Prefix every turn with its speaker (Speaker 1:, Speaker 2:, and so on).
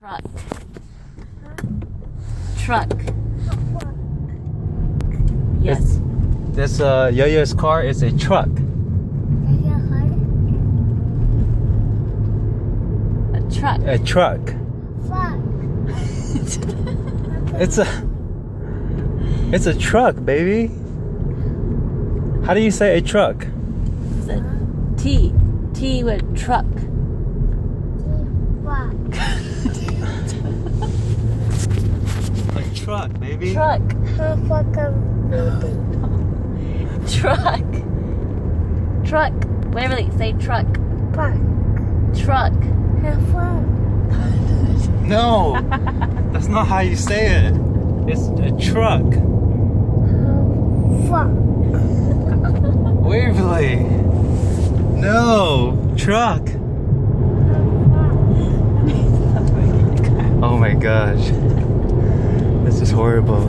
Speaker 1: Truck. Truck. Yes.
Speaker 2: This Yo-Yo's car is a truck.
Speaker 1: A truck.
Speaker 2: A truck. It's a truck, baby. How do you say a truck?
Speaker 1: It's a T. T with truck.
Speaker 2: A truck, baby.
Speaker 1: Truck. Truck. Truck. Waverly, say truck. Truck.
Speaker 2: No, that's not how you say it. It's a truck. Waverly. No, truck. Oh my gosh. This is horrible.